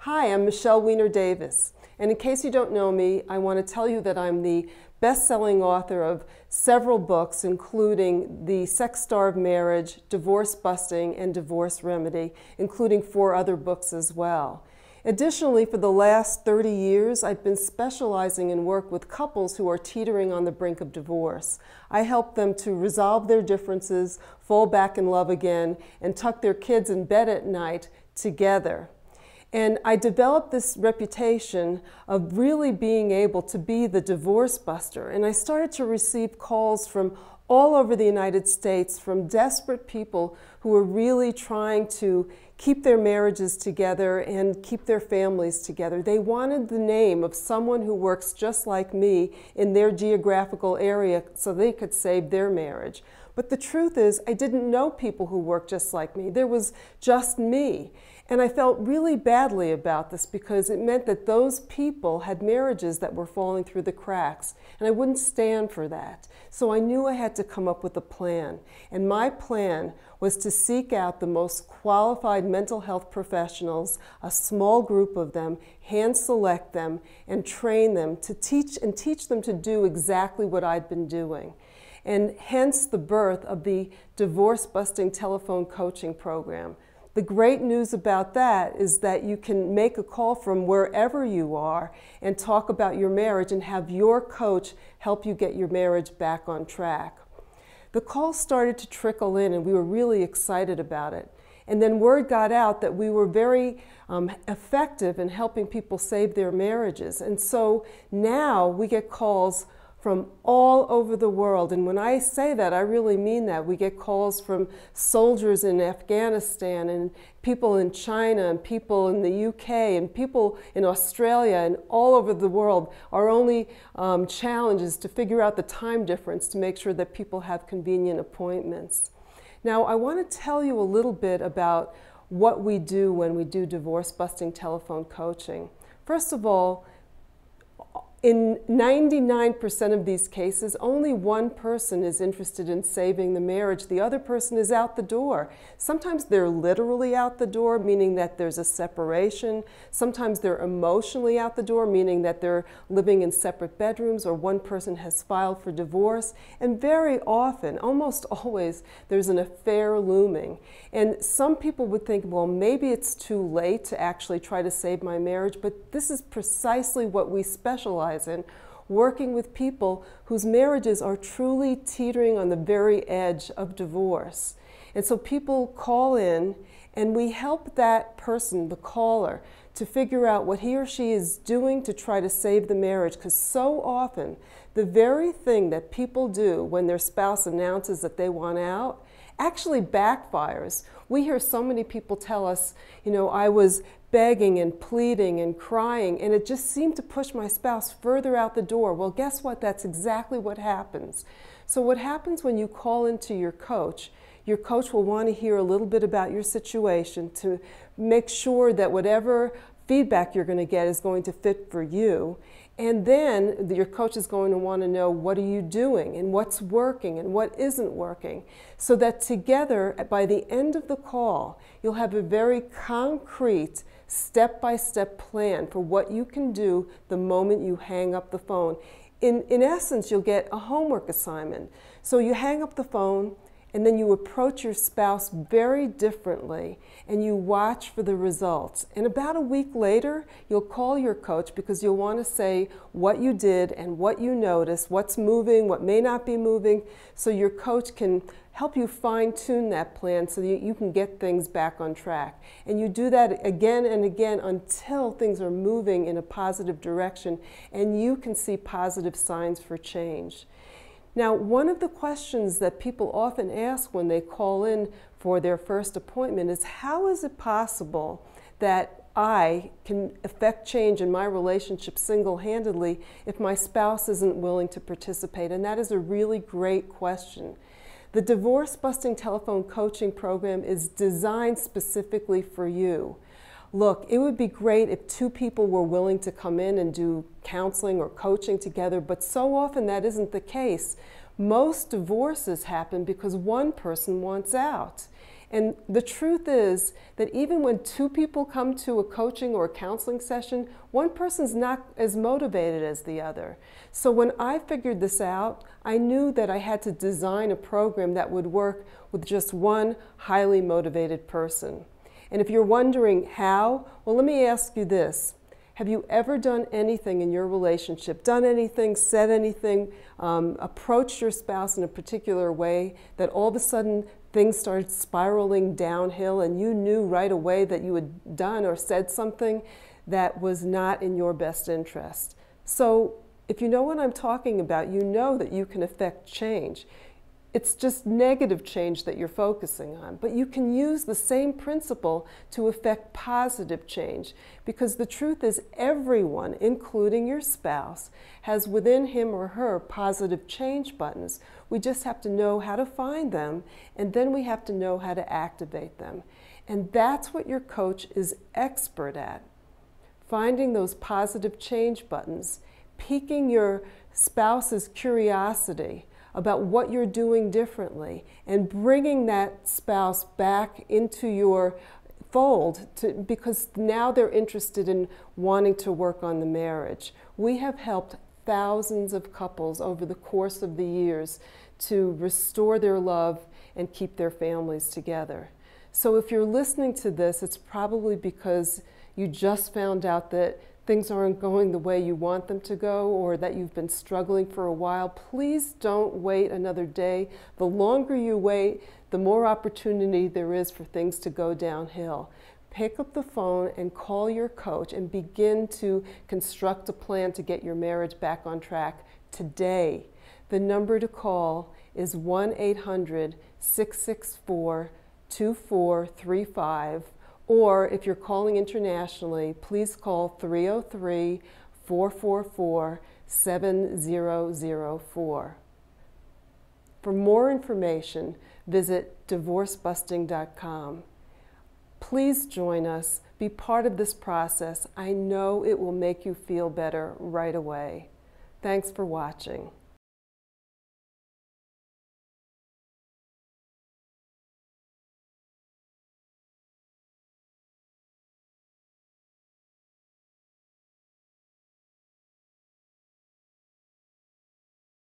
Hi, I'm Michele Weiner-Davis, and in case you don't know me, I want to tell you that I'm the best-selling author of several books, including The Sex-Starved Marriage, Divorce Busting, and Divorce Remedy, including 4 other books as well. Additionally, for the last 30 years, I've been specializing in work with couples who are teetering on the brink of divorce. I help them to resolve their differences, fall back in love again, and tuck their kids in bed at night together. And I developed this reputation of really being able to be the divorce buster. And I started to receive calls from all over the United States from desperate people who were really trying to keep their marriages together and keep their families together. They wanted the name of someone who works just like me in their geographical area so they could save their marriage. But the truth is, I didn't know people who worked just like me. There was just me. And I felt really badly about this because it meant that those people had marriages that were falling through the cracks, and I wouldn't stand for that. So I knew I had to come up with a plan. And my plan was to seek out the most qualified mental health professionals, a small group of them, hand select them, and train them to teach them to do exactly what I'd been doing. And hence the birth of the Divorce Busting Telephone Coaching Program. The great news about that is that you can make a call from wherever you are and talk about your marriage and have your coach help you get your marriage back on track. The calls started to trickle in and we were really excited about it. And then word got out that we were very effective in helping people save their marriages. And so now we get calls from all over the world. And when I say that, I really mean that. We get calls from soldiers in Afghanistan and people in China and people in the UK and people in Australia and all over the world. Our only challenge is to figure out the time difference to make sure that people have convenient appointments. Now, I want to tell you a little bit about what we do when we do divorce busting telephone coaching. First of all, in 99% of these cases, only one person is interested in saving the marriage. The other person is out the door. Sometimes they're literally out the door, meaning that there's a separation. Sometimes they're emotionally out the door, meaning that they're living in separate bedrooms or one person has filed for divorce. And very often, almost always, there's an affair looming. And some people would think, well, maybe it's too late to actually try to save my marriage, but this is precisely what we specialize in, working with people whose marriages are truly teetering on the very edge of divorce. And so people call in and we help that person, the caller, to figure out what he or she is doing to try to save the marriage, because so often the very thing that people do when their spouse announces that they want out actually backfires. We hear so many people tell us, you know, I was begging and pleading and crying, and it just seemed to push my spouse further out the door. Well, guess what? That's exactly what happens. So what happens when you call into your coach will want to hear a little bit about your situation to make sure that whatever feedback you're going to get is going to fit for you. And then your coach is going to want to know, what are you doing and what's working and what isn't working, so that together by the end of the call you'll have a very concrete step-by-step plan for what you can do the moment you hang up the phone. In essence, you'll get a homework assignment. So you hang up the phone and then you approach your spouse very differently and you watch for the results. And about a week later, you'll call your coach because you'll want to say what you did and what you noticed, what's moving, what may not be moving, so your coach can help you fine-tune that plan so that you can get things back on track. And you do that again and again until things are moving in a positive direction and you can see positive signs for change. Now, one of the questions that people often ask when they call in for their first appointment is, how is it possible that I can affect change in my relationship single-handedly if my spouse isn't willing to participate? And that is a really great question. The Divorce Busting Telephone Coaching Program is designed specifically for you. Look, it would be great if 2 people were willing to come in and do counseling or coaching together, but so often that isn't the case. Most divorces happen because one person wants out. And the truth is that even when two people come to a coaching or a counseling session, one person's not as motivated as the other. So when I figured this out, I knew that I had to design a program that would work with just one highly motivated person. And if you're wondering how, well, let me ask you this. Have you ever done anything in your relationship, done anything, said anything, approached your spouse in a particular way that all of a sudden things started spiraling downhill and you knew right away that you had done or said something that was not in your best interest? So if you know what I'm talking about, you know that you can affect change. It's just negative change that you're focusing on, but you can use the same principle to affect positive change, because the truth is everyone, including your spouse, has within him or her positive change buttons. We just have to know how to find them, and then we have to know how to activate them. And that's what your coach is expert at. Finding those positive change buttons, piquing your spouse's curiosity about what you're doing differently, and bringing that spouse back into your fold because now they're interested in wanting to work on the marriage. We have helped thousands of couples over the course of the years to restore their love and keep their families together. So if you're listening to this, it's probably because you just found out that things aren't going the way you want them to go, or that you've been struggling for a while. Please don't wait another day. The longer you wait, the more opportunity there is for things to go downhill. Pick up the phone and call your coach and begin to construct a plan to get your marriage back on track today. The number to call is 1-800-664-2435. Or if you're calling internationally, please call 303-444-7004. For more information, visit divorcebusting.com. Please join us. Be part of this process. I know it will make you feel better right away. Thanks for watching.